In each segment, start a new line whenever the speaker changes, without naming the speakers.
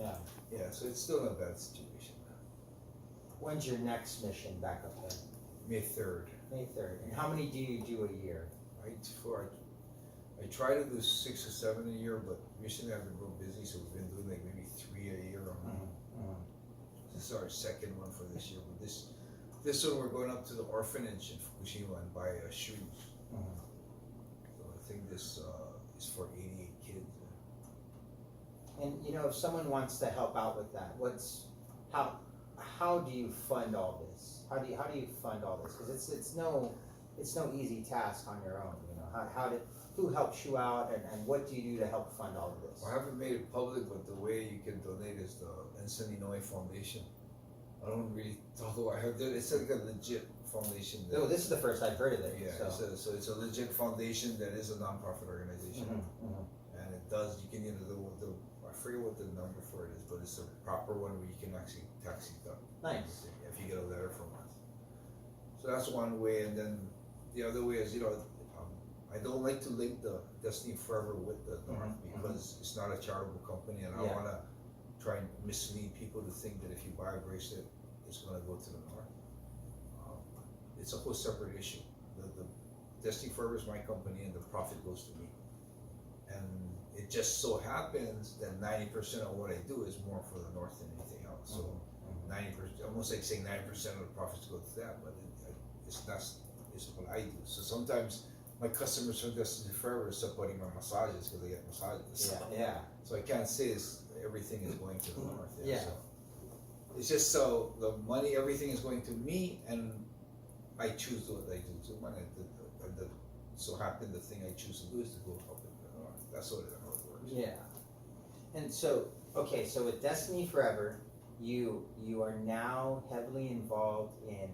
Yeah.
Yeah, so it's still not a bad situation.
When's your next mission back up there?
May 3rd.
May 3rd. And how many do you do a year?
I try to do 6 or 7 a year, but recently I've been real busy, so we've been doing like maybe 3 a year. This is our second one for this year, but this one we're going up to the orphanage in Fukushima and buy shoes. So I think this is for 88 kids.
And you know, if someone wants to help out with that, how do you fund all this? How do you fund all this? Because it's no easy task on your own. You know, who helps you out, and what do you do to help fund all of this?
Well, I haven't made it public, but the way you can donate is the Enson1 Foundation. I don't really talk about it. It's like a legit foundation.
Oh, this is the first I've heard of it.
Yeah, so it's a legit foundation that is a non-profit organization, and it does. You can I forget what the number for it is, but it's a proper one where you can actually tax deduct.
Nice.
If you get a letter from us. So that's one way, and then the other way is, I don't like to link the Destiny Forever with the North because it's not a charitable company, and I don't want to try and mislead people to think that if you buy a bracelet, it's going to go to the North. It's a whole separate issue. The Destiny Forever is my company, and the profit goes to me. And it just so happens that 90% of what I do is more for the North than anything else. So 90%, almost like saying 90% of the profits go to that, but it's what I do. So sometimes my customers from Destiny Forever are supporting my massages because they get massages.
Yeah.
So I can't say everything is going to the North.
Yeah.
So it's just so the money, everything is going to me, and I choose what I do. So so happen the thing I choose to do is to go help in the North. That's how it works.
Yeah. And so, okay, so with Destiny Forever, you are now heavily involved in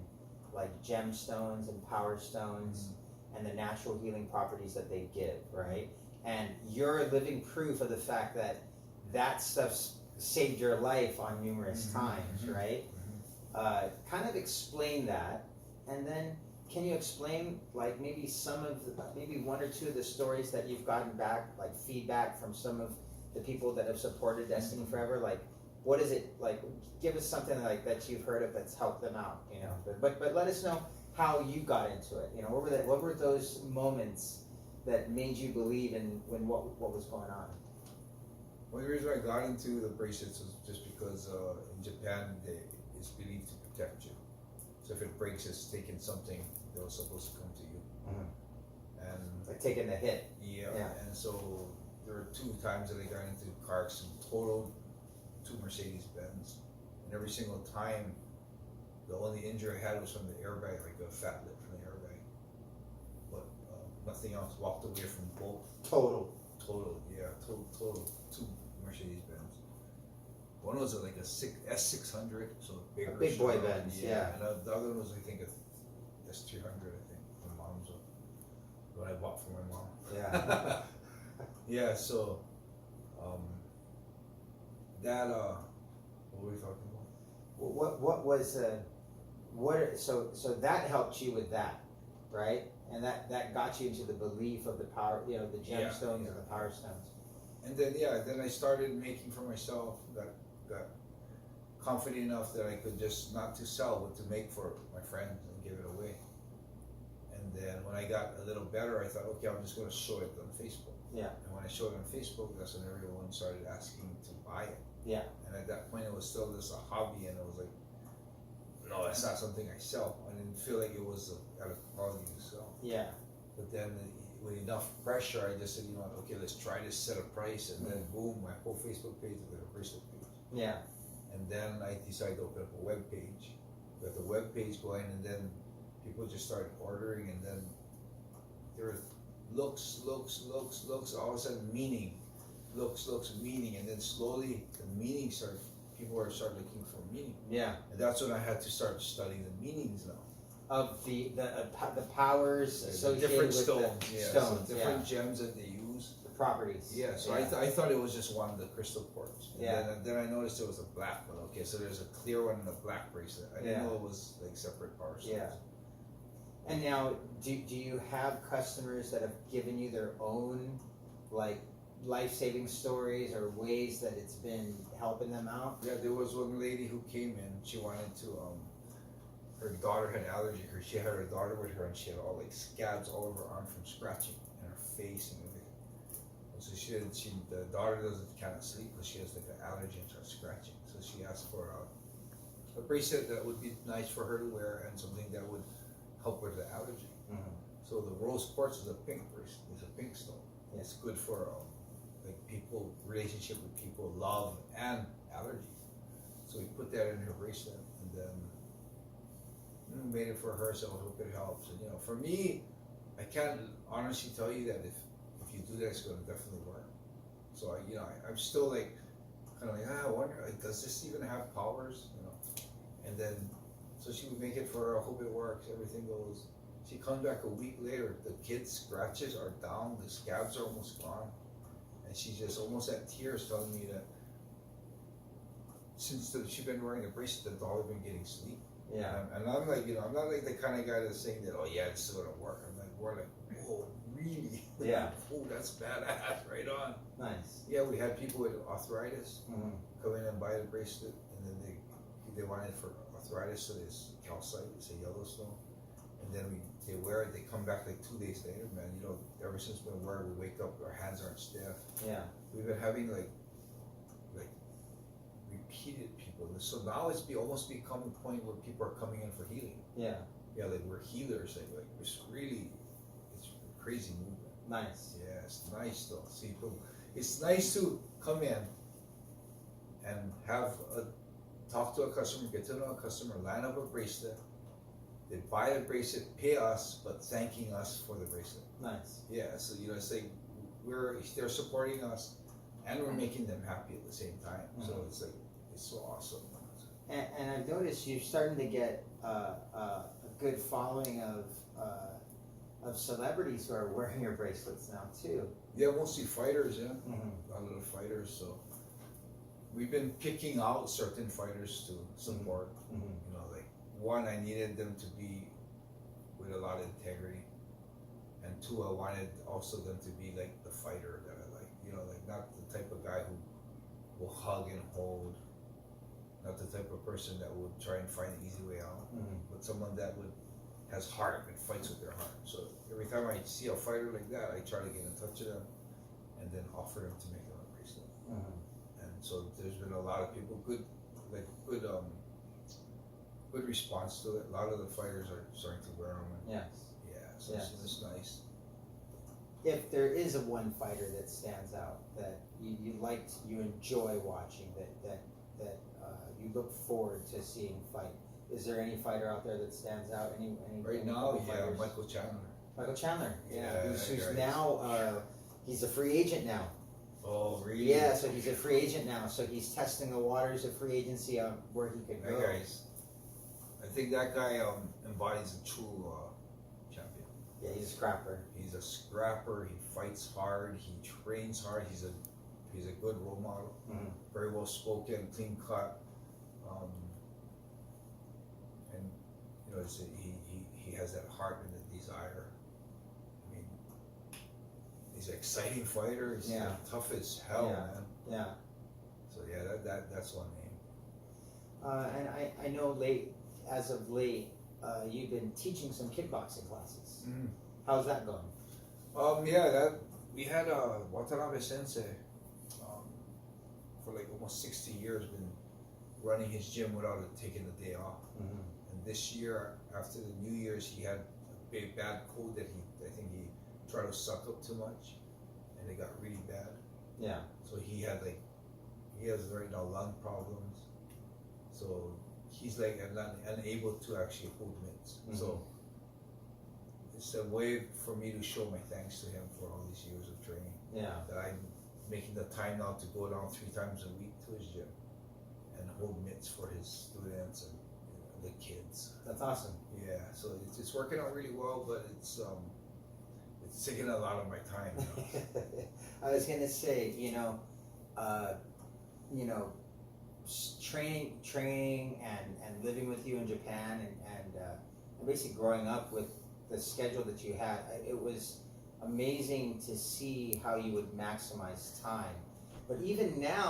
like gemstones and power stones and the natural healing properties that they give, right? And you're living proof of the fact that that stuff's saved your life on numerous times, right? Kind of explain that, and then can you explain like maybe maybe one or two of the stories that you've gotten back, like feedback from some of the people that have supported Destiny Forever? Like, what is it like? Give us something like that you've heard of that's helped them out, you know. But let us know how you got into it. You know, what were those moments that made you believe in what was going on?
Well, the reason I got into the bracelets was just because in Japan it's believed to protect you. So if it breaks, it's taking something that was supposed to come to you. And
like taking the hit.
Yeah. And so there were 2 times that I got into car accident, total 2 Mercedes-Benz, and every single time the only injury I had was from the airbag, like a fat lip from the airbag, but nothing else. Walked away from both. Total, 2 Mercedes-Benz. One was like a S600, so bigger,
a big boy Benz, yeah.
And the other one was, I think, a S300, I think, my mom's one. What I bought for my mom.
Yeah.
Yeah, so that what were we talking about?
What was so that helped you with that, right? And that got you into the belief of the power, you know, the gemstones and the power stones.
And then I started making for myself. Got confident enough that I could just not to sell, but to make for my friends and give it away. And then when I got a little better, I thought, okay, I'm just going to show it on Facebook.
Yeah.
And when I showed it on Facebook, that's when everyone started asking to buy it.
Yeah.
And at that point, it was still just a hobby, and it was like, no, that's not something I sell. I didn't feel like it was at a quality to sell.
Yeah.
But then with enough pressure, I just said, you know what, okay, let's try to set a price, and then boom, my whole Facebook page was a bracelet page. Yeah. And then I decided to open up a web page. Got the web page going, and then people just started ordering, and then there was looks, all of a sudden meaning, looks, meaning, and then slowly the meaning started. People started looking for meaning. Yeah. And that's when I had to start studying the meanings now. Of the powers associated
different
with
stones.
The stones, so different gems that they use.
Properties.
Yeah, so I thought it was just one of the crystal quartz. And then I noticed there was a black one. Okay, so there's a clear one and a black bracelet. I didn't know it was like separate power stones. Yeah.
And now, do you have customers that have given you their own like life-saving stories or ways that it's been helping them out?
Yeah, there was one lady who came in. She wanted to. Her daughter had allergy. She had her daughter with her, and she had all like scabs all over her arm from scratching, and her face and everything. And so the daughter cannot sleep because she has like an allergy and starts scratching. So she asked for a bracelet that would be nice for her to wear and something that would help with the allergy.
Mm-hmm.
So the rose quartz is a pink bracelet. It's a pink stone.
Yeah.
It's good for like people, relationship with people, love and allergy. So we put that in her bracelet, and then made it for her. So I hope it helps. And for me, I can't honestly tell you that if you do that, it's going to definitely work. So I'm still like kind of like I wonder, like, does this even have powers? And then so she would make it for her. I hope it works. Everything goes. She comes back a week later. The kid's scratches are down. The scabs are almost gone, and she's just almost at tears, telling me that since she's been wearing the bracelet, the daughter been getting sleep.
Yeah.
And I'm like, I'm not like the kind of guy that's saying that, oh yeah, it's gonna work. I'm like, we're like, whoa, really?
Yeah.
Oh, that's badass. Right on.
Nice.
Yeah, we had people with arthritis
Mm-hmm.
come in and buy the bracelet, and then they wanted it for arthritis, so there's calcite, it's a Yellowstone, and then they wear it. They come back like 2 days later, man. Ever since we wear it, we wake up, our hands aren't stiff.
Yeah.
We've been having like repeated people. So now it's almost become a point where people are coming in for healing.
Yeah.
Yeah, like we're healers. Like it's a crazy movement.
Nice.
Yeah, it's nice though. See, it's nice to come in and talk to a customer, get to know a customer, line up a bracelet. They buy the bracelet, pay us, but thanking us for the bracelet.
Nice.
Yeah, so it's like they're supporting us, and we're making them happy at the same time. Mm-hmm. So it's like it's so awesome.
And I've noticed you're starting to get a good following of celebrities who are wearing your bracelets now too.
Yeah, mostly fighters. Yeah,
mm-hmm.
A lot of the fighters. So we've been picking out certain fighters to support.
Mm-hmm.
Like one, I needed them to be with a lot of integrity, and two, I wanted also them to be like the fighter that I like. Like not the type of guy who will hug and hold. Not the type of person that would try and find an easy way out, but someone that has heart and fights with their heart. So every time I see a fighter like that, I try to get in touch with them, and then offer them to make them a bracelet. And so there's been a lot of people good response to it. A lot of the fighters are starting to wear them.
Yes.
Yeah. So it's nice.
If there is a one fighter that stands out that you liked, you enjoy watching, that you look forward to seeing fight, is there any fighter out there that stands out? Any
right now? Yeah,
fighters?
Michael Chandler.
Michael Chandler. Yeah. Who's
right.
Now he's a free agent now.
Oh, really?
Yeah. So he's a free agent now. So he's testing the waters of free agency on where he could go.
I think that guy embodies a true champion.
Yeah, he's a scrapper.
He's a scrapper. He fights hard. He trains hard. He's a good role model. Very well spoken, clean cut, and he has that heart and the desire. I mean, he's an exciting fighter. He's tough as hell, man.
Yeah.
So that's one name.
And I know as of late, you've been teaching some kickboxing classes. How's that going?
We had Watanabe Sensei for like almost 60 years, been running his gym without taking a day off. And this year, after the New Year's, he had a big bad cold that I think he tried to suck up too much, and it got really bad.
Yeah.
So he has right now lung problems. So he's like unable to actually hold mitts. So it's a way for me to show my thanks to him for all these years of training.
Yeah.
That I'm making the time now to go down 3 times a week to his gym and hold mitts for his students and the kids.
That's awesome.
Yeah. So it's working out really well, but it's taking a lot of my time.
I was gonna say, training and living with you in Japan and basically growing up with the schedule that you had, it was amazing to see how you would maximize time. But even now,